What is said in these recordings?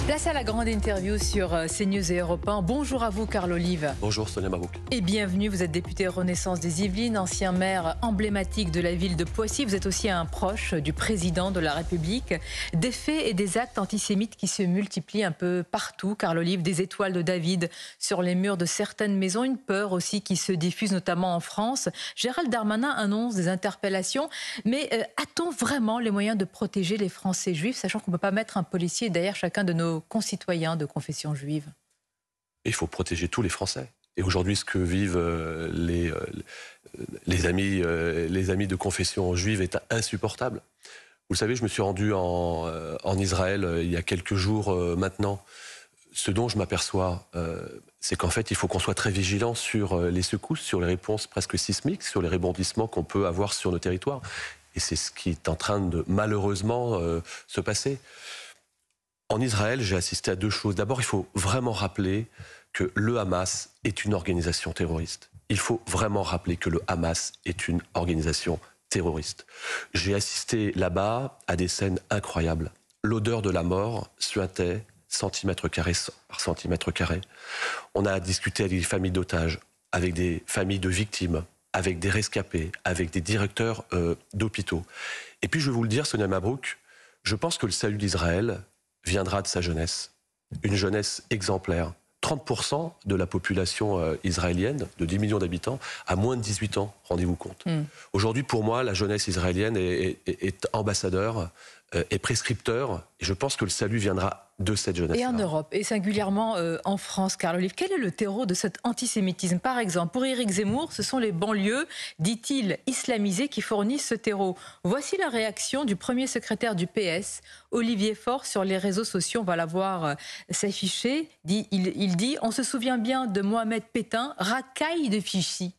Place à la grande interview sur CNews et Europe 1. Bonjour à vous, Carl Olive. Bonjour, Sonia Mabrouk. Et bienvenue, vous êtes député Renaissance des Yvelines, ancien maire emblématique de la ville de Poissy. Vous êtes aussi un proche du président de la République. Des faits et des actes antisémites qui se multiplient un peu partout, Carl Olive. Des étoiles de David sur les murs de certaines maisons. Une peur aussi qui se diffuse notamment en France. Gérald Darmanin annonce des interpellations. Mais a-t-on vraiment les moyens de protéger les Français juifs, sachant qu'on ne peut pas mettre un policier derrière chacun de nos concitoyens de confession juive? Il faut protéger tous les Français. Et aujourd'hui, ce que vivent les amis de confession juive est insupportable. Vous le savez, je me suis rendu en Israël il y a quelques jours maintenant. Ce dont je m'aperçois, c'est qu'en fait, il faut qu'on soit très vigilant sur les secousses, sur les réponses presque sismiques, sur les rebondissements qu'on peut avoir sur nos territoires. Et c'est ce qui est en train de malheureusement se passer. En Israël, j'ai assisté à deux choses. D'abord, il faut vraiment rappeler que le Hamas est une organisation terroriste. Il faut vraiment rappeler que le Hamas est une organisation terroriste. J'ai assisté là-bas à des scènes incroyables. L'odeur de la mort suintait centimètre carré par centimètre carré. On a discuté avec des familles d'otages, avec des familles de victimes, avec des rescapés, avec des directeurs d'hôpitaux. Et puis, je vais vous le dire, Sonia Mabrouk, je pense que le salut d'Israël viendra de sa jeunesse. Une jeunesse exemplaire. 30% de la population israélienne, de 10 millions d'habitants, a moins de 18 ans, rendez-vous compte. Aujourd'hui, pour moi, la jeunesse israélienne est ambassadeur, est prescripteur, et je pense que le salut viendra de cette jeunesse. Et en Europe, et singulièrement en France, Carl Olive, quel est le terreau de cet antisémitisme? Par exemple, pour Éric Zemmour, ce sont les banlieues, dit-il, islamisées qui fournissent ce terreau. Voici la réaction du premier secrétaire du PS, Olivier Faure, sur les réseaux sociaux. On va la voir s'afficher. Il dit « On se souvient bien de Mohamed Pétain, racaille de Fichi ».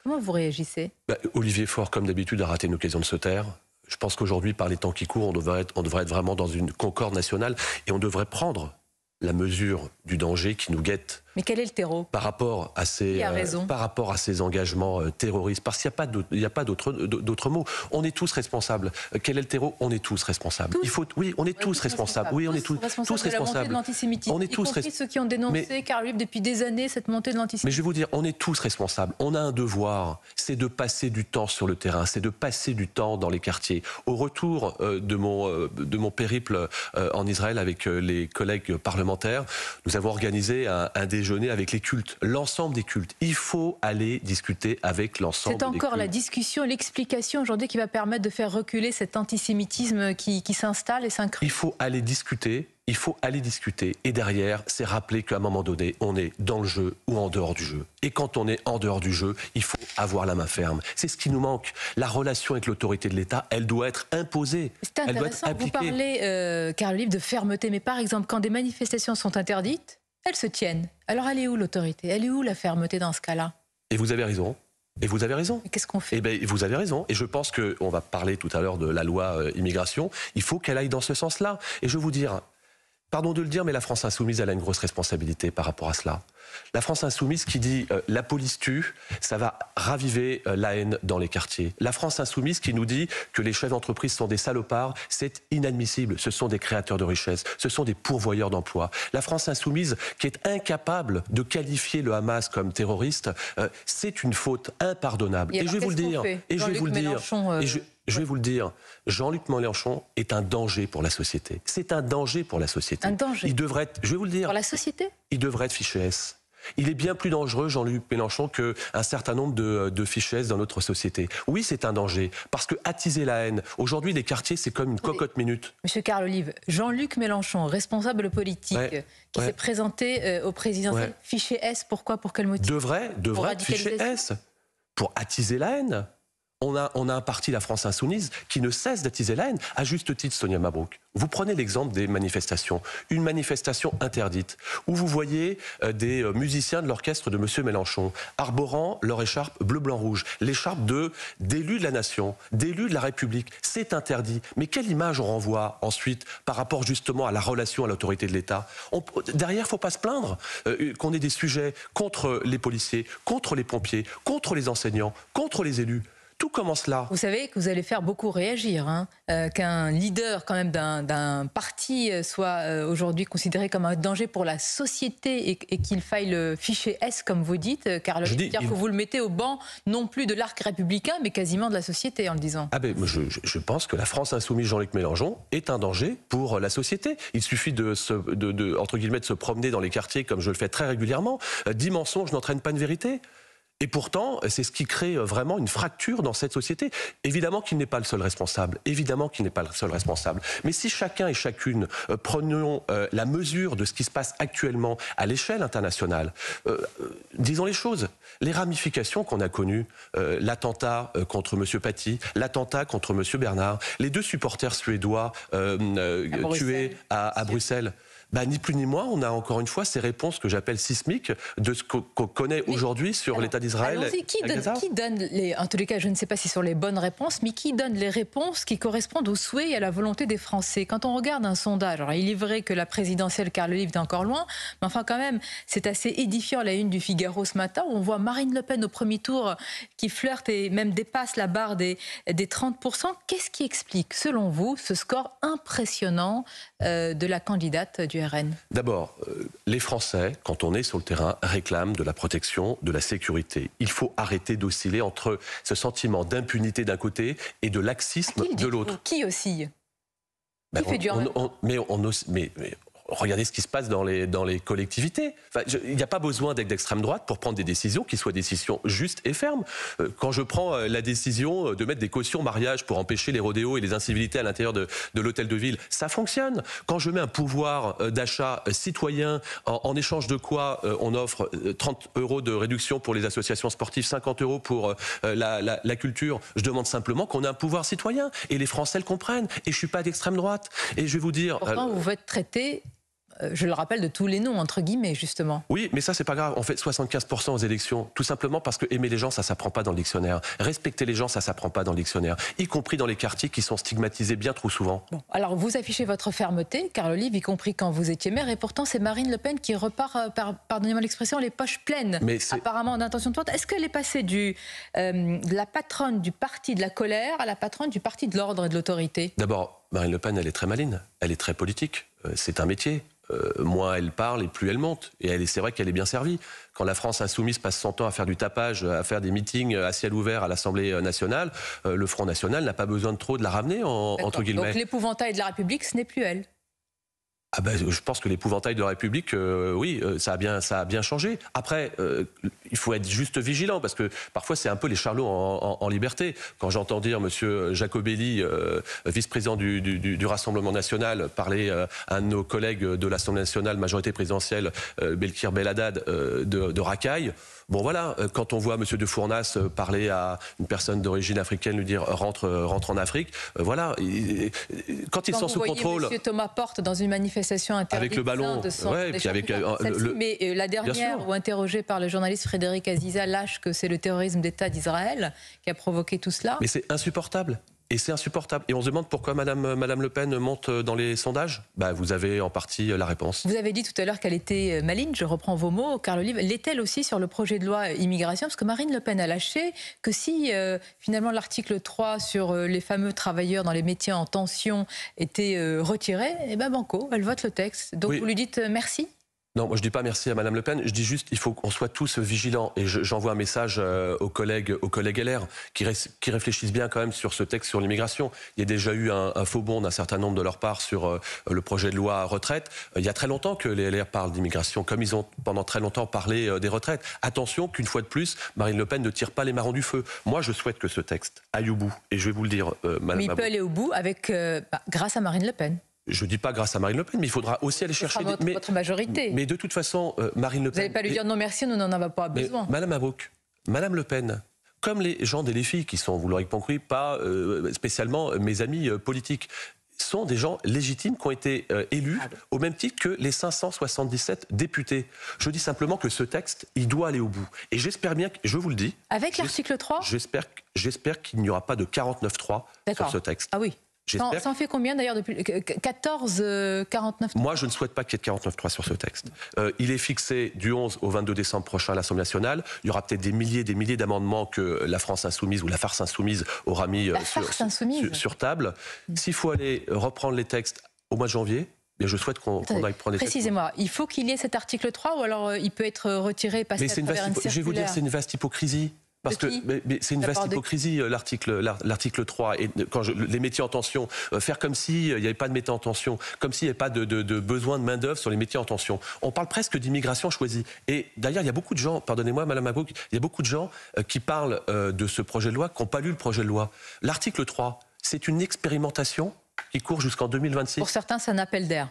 Comment vous réagissez? Olivier Faure, comme d'habitude, a raté une occasion de se taire. Je pense qu'aujourd'hui, par les temps qui courent, on devrait être vraiment dans une concorde nationale et on devrait prendre la mesure du danger qui nous guette. Mais quel est le terreau par rapport à ces engagements terroristes? Parce qu'il n'y a pas d'autre mot. On est tous responsables. Quel est le terreau? On est tous responsables. Oui, on est tous responsables. Oui, on est tous responsables. De la montée de l'antisémitisme. On est tous responsables. Ceux qui ont dénoncé, Carl Olive, depuis des années, cette montée de l'antisémitisme. Mais je vais vous dire, on est tous responsables. On a un devoir, c'est de passer du temps sur le terrain, c'est de passer du temps dans les quartiers. Au retour de mon périple en Israël avec les collègues parlementaires, nous avons organisé un déjeuner avec les cultes, l'ensemble des cultes. Il faut aller discuter avec l'ensemble des cultes. C'est encore la discussion, l'explication aujourd'hui qui va permettre de faire reculer cet antisémitisme qui s'installe et s'incruse. Il faut aller discuter. Il faut aller discuter. Et derrière, c'est rappeler qu'à un moment donné, on est dans le jeu ou en dehors du jeu. Et quand on est en dehors du jeu, il faut avoir la main ferme. C'est ce qui nous manque. La relation avec l'autorité de l'État, elle doit être imposée. C'est intéressant, vous parlez, Carl Olive, de fermeté. Mais par exemple, quand des manifestations sont interdites, elles se tiennent. Alors elle est où l'autorité? Elle est où la fermeté dans ce cas-là? Et vous avez raison. Et vous avez raison. Qu'est-ce qu'on fait? Eh bien, vous avez raison. Et je pense qu'on va parler tout à l'heure de la loi immigration. Il faut qu'elle aille dans ce sens-là. Et je vais vous dire, pardon de le dire, mais la France insoumise, elle a une grosse responsabilité par rapport à cela. La France insoumise qui dit la police tue, ça va raviver la haine dans les quartiers. La France insoumise qui nous dit que les chefs d'entreprise sont des salopards, c'est inadmissible. Ce sont des créateurs de richesses, ce sont des pourvoyeurs d'emplois. La France insoumise qui est incapable de qualifier le Hamas comme terroriste, c'est une faute impardonnable. Et je vais vous le dire. Et je vais vous le dire. Je vais vous le dire, Jean-Luc Mélenchon est un danger pour la société. C'est un danger pour la société. Un danger. Il devrait être, je vais vous le dire. Pour la société? Il devrait être fiché S. Il est bien plus dangereux, Jean-Luc Mélenchon, qu'un certain nombre de fiches S dans notre société. Oui, c'est un danger, parce que attiser la haine, aujourd'hui, les quartiers, c'est comme une cocotte minute. Monsieur Carl Olive, Jean-Luc Mélenchon, responsable politique, qui s'est présenté au présidentiel, fiché S, pourquoi? Pour quel motif? Devrait être fiché S, pour attiser la haine. On a un parti, la France Insoumise, qui ne cesse d'attiser la haine. À juste titre, Sonia Mabrouk, vous prenez l'exemple des manifestations. Une manifestation interdite, où vous voyez des musiciens de l'orchestre de M. Mélenchon arborant leur écharpe bleu-blanc-rouge, l'écharpe d'élus de la nation, d'élus de la République. C'est interdit. Mais quelle image on renvoie ensuite par rapport justement à la relation à l'autorité de l'État? Derrière, il ne faut pas se plaindre qu'on ait des sujets contre les policiers, contre les pompiers, contre les enseignants, contre les élus. Tout commence là. Vous savez que vous allez faire beaucoup réagir, hein, qu'un leader quand même d'un parti soit aujourd'hui considéré comme un danger pour la société et qu'il faille le ficher S, comme vous dites, car dire que vous le mettez au banc non plus de l'arc républicain, mais quasiment de la société en le disant. Je pense que la France insoumise Jean-Luc Mélenchon est un danger pour la société. Il suffit entre guillemets, de se promener dans les quartiers comme je le fais très régulièrement. 10 mensonges n'entraînent pas une vérité. Et pourtant, c'est ce qui crée vraiment une fracture dans cette société. Évidemment qu'il n'est pas le seul responsable. Évidemment qu'il n'est pas le seul responsable. Mais si chacun et chacune prenions la mesure de ce qui se passe actuellement à l'échelle internationale, disons les choses. Les ramifications qu'on a connues, l'attentat contre M. Paty, l'attentat contre M. Bernard, les 2 supporters suédois tués à Bruxelles. Ni plus ni moins, on a encore une fois ces réponses que j'appelle sismiques de ce qu'on connaît aujourd'hui sur l'État d'Israël. Qui donne les, en tous les cas, je ne sais pas si sur les bonnes réponses, mais qui donne les réponses qui correspondent aux souhaits et à la volonté des Français? Quand on regarde un sondage, alors il est vrai que la présidentielle, car le livre est encore loin, mais enfin quand même, c'est assez édifiant la une du Figaro ce matin, où on voit Marine Le Pen au premier tour qui flirte et même dépasse la barre des 30%. Qu'est-ce qui explique, selon vous, ce score impressionnant de la candidate du RN? D'abord, les Français, quand on est sur le terrain, réclament de la protection, de la sécurité. Il faut arrêter d'osciller entre ce sentiment d'impunité d'un côté et de laxisme de l'autre. Qui oscille? Qui fait du regardez ce qui se passe dans les collectivités. Enfin, il n'y a pas besoin d'être d'extrême droite pour prendre des décisions qui soient des décisions justes et fermes. Quand je prends la décision de mettre des cautions mariage pour empêcher les rodéos et les incivilités à l'intérieur de l'hôtel de ville, ça fonctionne. Quand je mets un pouvoir d'achat citoyen, en échange de quoi on offre 30 € de réduction pour les associations sportives, 50 € pour la culture, je demande simplement qu'on ait un pouvoir citoyen. Et les Français le comprennent. Et je ne suis pas d'extrême droite. Et je vais vous dire... Pourtant, vous êtes traité... je le rappelle, de tous les noms, entre guillemets, justement. Oui, mais ça, c'est pas grave. On fait 75% aux élections, tout simplement parce que aimer les gens, ça s'apprend pas dans le dictionnaire. Respecter les gens, ça s'apprend pas dans le dictionnaire. Y compris dans les quartiers qui sont stigmatisés bien trop souvent. Bon, alors, vous affichez votre fermeté, Carl Olive, y compris quand vous étiez maire, et pourtant, c'est Marine Le Pen qui repart, pardonnez-moi l'expression, les poches pleines, apparemment, d'intention de vote. Est-ce qu'elle est passée de la patronne du parti de la colère à la patronne du parti de l'ordre et de l'autorité? D'abord, Marine Le Pen, elle est très maligne. Elle est très politique. C'est un métier. Moins elle parle et plus elle monte. Et c'est vrai qu'elle est bien servie. Quand la France insoumise passe son temps à faire du tapage, à faire des meetings à ciel ouvert à l'Assemblée nationale, le Front National n'a pas besoin de la ramener, entre guillemets. Donc l'épouvantail de la République, ce n'est plus elle? Je pense que l'épouvantail de la République, oui, ça a bien changé. Après, il faut être juste vigilant, parce que parfois c'est un peu les charlots en liberté. Quand j'entends dire M. Jacobelli, vice-président du Rassemblement national, parler à un de nos collègues de l'Assemblée nationale, majorité présidentielle, Belkir Belhaddad, de racaille. Bon voilà, quand on voit M. de Fournas parler à une personne d'origine africaine, lui dire rentre en Afrique, voilà. Quand ils sont sous contrôle. M. Thomas Porte dans une manifestation interdite avec le ballon, puis avec mais la dernière, où interrogé par le journaliste Frédéric Aziza, lâche que c'est le terrorisme d'État d'Israël qui a provoqué tout cela. Mais c'est insupportable. Et c'est insupportable. Et on se demande pourquoi Madame Le Pen monte dans les sondages. Vous avez en partie la réponse. Vous avez dit tout à l'heure qu'elle était maligne, je reprends vos mots, Carl Olive. L'est-elle aussi sur le projet de loi immigration? Parce que Marine Le Pen a lâché que si finalement l'article 3 sur les fameux travailleurs dans les métiers en tension était retiré, banco, elle vote le texte. Donc oui. Vous lui dites merci? Non, moi je dis pas merci à Madame Le Pen, je dis juste il faut qu'on soit tous vigilants. Et j'envoie un message aux collègues LR qui réfléchissent bien quand même sur ce texte sur l'immigration. Il y a déjà eu un faux bond d'un certain nombre de leur part sur le projet de loi retraite. Il y a très longtemps que les LR parlent d'immigration, comme ils ont pendant très longtemps parlé des retraites. Attention qu'une fois de plus, Marine Le Pen ne tire pas les marrons du feu. Moi je souhaite que ce texte aille au bout. Et je vais vous le dire, Madame. Mais il peut aller au bout avec, grâce à Marine Le Pen. Je ne dis pas grâce à Marine Le Pen, mais il faudra aussi aller chercher... votre majorité. Mais de toute façon, Marine Le Pen... Vous n'allez pas lui dire non merci, nous n'en avons pas besoin. Madame Mabrouk, Madame Le Pen, comme les gens et les filles qui sont, vous l'aurez compris, pas spécialement mes amis politiques, sont des gens légitimes qui ont été élus au même titre que les 577 députés. Je dis simplement que ce texte, il doit aller au bout. Et j'espère bien, je vous le dis... Avec l'article 3 J'espère qu'il n'y aura pas de 49.3 sur ce texte. Ah oui. Ça en fait combien d'ailleurs depuis 49. Moi, je ne souhaite pas qu'il y ait de 49.3 sur ce texte. Il est fixé du 11 au 22 décembre prochain à l'Assemblée nationale. Il y aura peut-être des milliers d'amendements que la France insoumise ou la farce insoumise aura mis sur table. S'il faut aller reprendre les textes au mois de janvier, je souhaite qu'on aille prendre les textes. Précisément, il faut qu'il y ait cet article 3 ou alors il peut être retiré, passé à travers une circulaire. Je vais vous dire, c'est une vaste hypocrisie. Parce que c'est une vaste hypocrisie, l'article 3. Et quand les métiers en tension, faire comme s'il n'y avait pas de métiers en tension, comme s'il n'y avait pas de besoin de main-d'œuvre sur les métiers en tension. On parle presque d'immigration choisie. Et d'ailleurs, il y a beaucoup de gens, pardonnez-moi, Madame Mabrouk, il y a beaucoup de gens qui parlent de ce projet de loi, qui n'ont pas lu le projet de loi. L'article 3, c'est une expérimentation qui court jusqu'en 2026. Pour certains, c'est un appel d'air.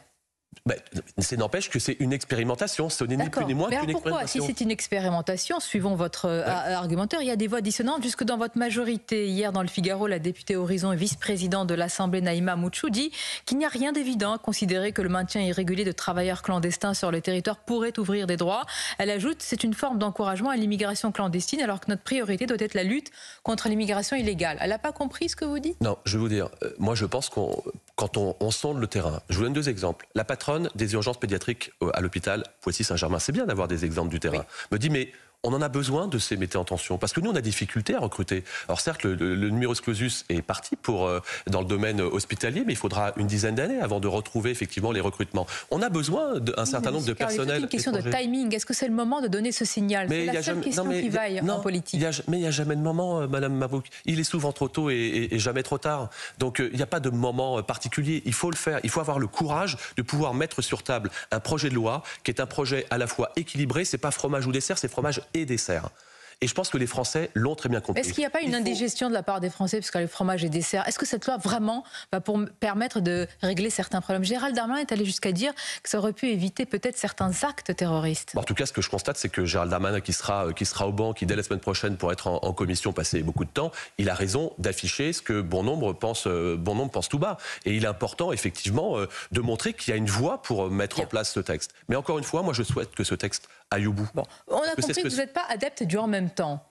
Ça n'empêche que c'est une expérimentation, ce n'est ni plus ni moins qu'une expérimentation. Si c'est une expérimentation, suivons votre argumentaire, il y a des voix dissonantes jusque dans votre majorité. Hier, dans le Figaro, la députée Horizon et vice-présidente de l'Assemblée, Naïma Mouchou, dit qu'il n'y a rien d'évident à considérer que le maintien irrégulier de travailleurs clandestins sur le territoire pourrait ouvrir des droits. Elle ajoute, c'est une forme d'encouragement à l'immigration clandestine, alors que notre priorité doit être la lutte contre l'immigration illégale. Elle n'a pas compris ce que vous dites ? Non, je vais vous dire, moi je pense quand on sonde le terrain, je vous donne 2 exemples. La patronne des urgences pédiatriques à l'hôpital Poissy-Saint-Germain, c'est bien d'avoir des exemples du terrain, me dit mais on en a besoin de ces métiers en tension parce que nous on a des difficultés à recruter. Alors certes le numerus clausus est parti dans le domaine hospitalier, mais il faudra une dizaine d'années avant de retrouver effectivement les recrutements. On a besoin d'un certain nombre de personnels. C'est une question de timing. Est-ce que c'est le moment de donner ce signal? C'est la seule question qui vaille en politique. Mais il n'y a jamais de moment, Madame Mabrouk. Il est souvent trop tôt et jamais trop tard. Donc il n'y a pas de moment particulier. Il faut le faire. Il faut avoir le courage de pouvoir mettre sur table un projet de loi qui est un projet à la fois équilibré. C'est pas fromage ou dessert, c'est fromage et dessert. Et je pense que les Français l'ont très bien compris. Est-ce qu'il n'y a pas une indigestion de la part des Français, puisque le fromage et dessert, est-ce que cette loi vraiment va permettre de régler certains problèmes? Gérald Darmanin est allé jusqu'à dire que ça aurait pu éviter peut-être certains actes terroristes. En tout cas, ce que je constate, c'est que Gérald Darmanin, qui sera au banc, qui dès la semaine prochaine pourra être en commission, passer beaucoup de temps, il a raison d'afficher ce que bon nombre pense tout bas. Et il est important, effectivement, de montrer qu'il y a une voie pour mettre en place ce texte. Mais encore une fois, moi, je souhaite que ce texte aille au bout. Bon. On a compris que vous n'êtes pas adepte du en même temps.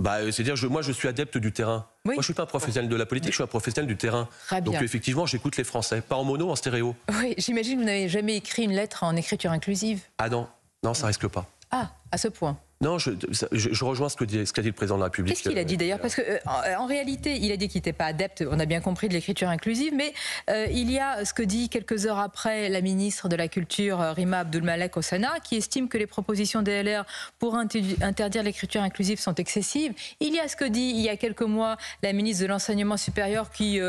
C'est-à-dire, moi, je suis adepte du terrain. Oui. Moi, je ne suis pas un professionnel de la politique, je suis un professionnel du terrain. Très bien. Donc, effectivement, j'écoute les Français. Pas en mono, en stéréo. Oui, j'imagine que vous n'avez jamais écrit une lettre en écriture inclusive. Ah non, ça risque pas. Ah, à ce point. Non, je rejoins ce qu'a dit le président de la République. Qu'est-ce qu'il a dit d'ailleurs? Parce qu'en réalité, il a dit qu'il n'était pas adepte, on a bien compris, de l'écriture inclusive, mais il y a ce que dit quelques heures après la ministre de la Culture, Rima Abdul-Malek au Sénat, qui estime que les propositions des LR pour interdire l'écriture inclusive sont excessives. Il y a ce que dit il y a quelques mois la ministre de l'Enseignement supérieur qui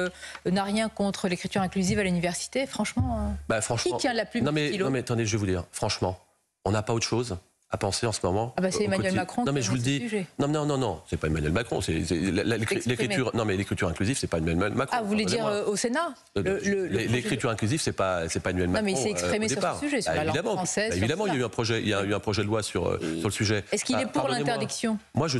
n'a rien contre l'écriture inclusive à l'université. Franchement, qui tient la plume du stylo? Non mais attendez, je vais vous dire, franchement, on n'a pas autre chose à penser en ce moment. C'est Emmanuel Macron. Non mais je vous le dis. Non, c'est pas Emmanuel Macron. C'est l'écriture. Non mais l'écriture inclusive, c'est pas Emmanuel Macron. Ah, vous voulez dire au Sénat? L'écriture inclusive, c'est pas Emmanuel Macron. Non mais il s'est exprimé sur ce sujet, sur la langue française. Évidemment, il y a eu un projet de loi sur le sujet. Est-ce qu'il est pour l'interdiction? Moi, je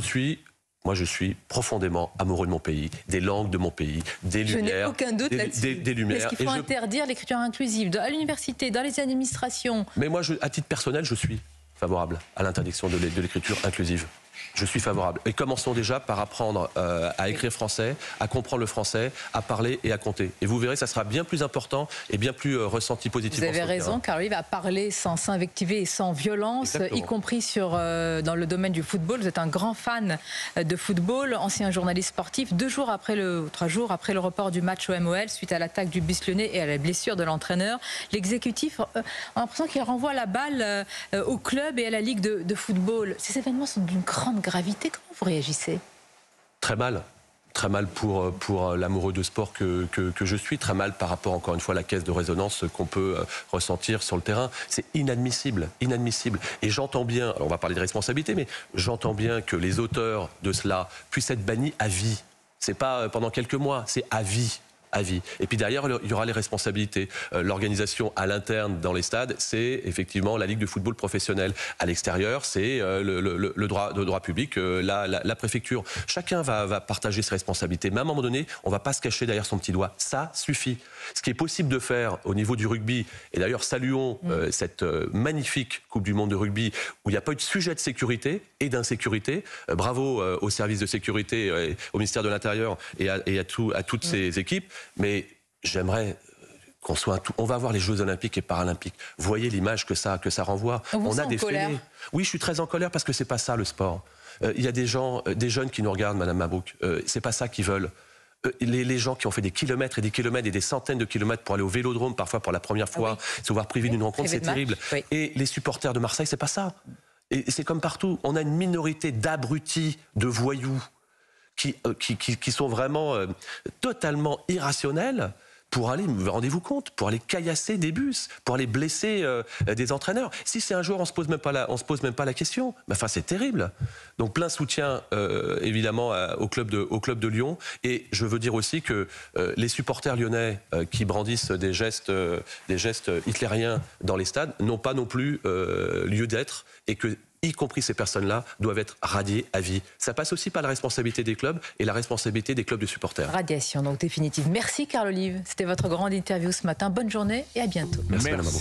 suis profondément amoureux de mon pays, des langues de mon pays, des lumières. Je n'ai aucun doute là-dessus. Des lumières. Est-ce qu'il faut interdire l'écriture inclusive à l'université, dans les administrations? Mais moi, à titre personnel, je suis favorable à l'interdiction de l'écriture inclusive. Je suis favorable. Et commençons déjà par apprendre à écrire français, à comprendre le français, à parler et à compter. Et vous verrez, ça sera bien plus important et bien plus ressenti positivement. Vous avez raison, car lui va parler sans s'invectiver et sans violence, y compris dans le domaine du football. Vous êtes un grand fan de football, ancien journaliste sportif. 3 jours après le report du match au MOL, suite à l'attaque du bus lyonnais et à la blessure de l'entraîneur, l'exécutif a l'impression qu'il renvoie la balle au club et à la ligue de football. Ces événements sont d'une grande gravité. Comment vous réagissez? Très mal pour l'amoureux de sport que je suis, très mal par rapport, encore une fois, à la caisse de résonance qu'on peut ressentir sur le terrain. C'est inadmissible. Et j'entends bien, alors on va parler de responsabilité, mais j'entends bien que les auteurs de cela puissent être bannis à vie. C'est pas pendant quelques mois, c'est à vie. Et puis derrière, il y aura les responsabilités. L'organisation à l'interne dans les stades, c'est effectivement la Ligue de football professionnel. À l'extérieur, c'est le droit public, la préfecture. Chacun va partager ses responsabilités. Mais à un moment donné, on ne va pas se cacher derrière son petit doigt. Ça suffit. Ce qui est possible de faire au niveau du rugby, et d'ailleurs saluons cette magnifique Coupe du Monde de rugby, où il n'y a pas eu de sujet de sécurité et d'insécurité. Bravo aux services de sécurité, au ministère de l'Intérieur et à toutes ces équipes. Mais j'aimerais qu'on soit on va avoir les Jeux Olympiques et Paralympiques. Voyez l'image que ça renvoie. On a des colère. Oui, je suis très en colère parce que c'est pas ça le sport. Il y a des gens, des jeunes qui nous regardent, Madame Mabrouk. C'est pas ça qu'ils veulent. Les gens qui ont fait des kilomètres et des centaines de kilomètres pour aller au Vélodrome, parfois pour la première fois, se voir privé d'une rencontre, c'est terrible. Oui. Et les supporters de Marseille, c'est pas ça. Et c'est comme partout. On a une minorité d'abrutis, de voyous, qui sont vraiment totalement irrationnels pour aller, rendez-vous compte, pour aller caillasser des bus, pour aller blesser des entraîneurs. Si c'est un joueur, on se pose même pas la question. Mais enfin, c'est terrible. Donc plein soutien évidemment au club de Lyon. Et je veux dire aussi que les supporters lyonnais qui brandissent des gestes hitlériens dans les stades n'ont pas non plus lieu d'être, et que y compris ces personnes-là, doivent être radiées à vie. Ça passe aussi par la responsabilité des clubs et la responsabilité des clubs de supporters. Radiation donc définitive. Merci Carl Olive, c'était votre grande interview ce matin. Bonne journée et à bientôt. Merci. Madame Mabrouk.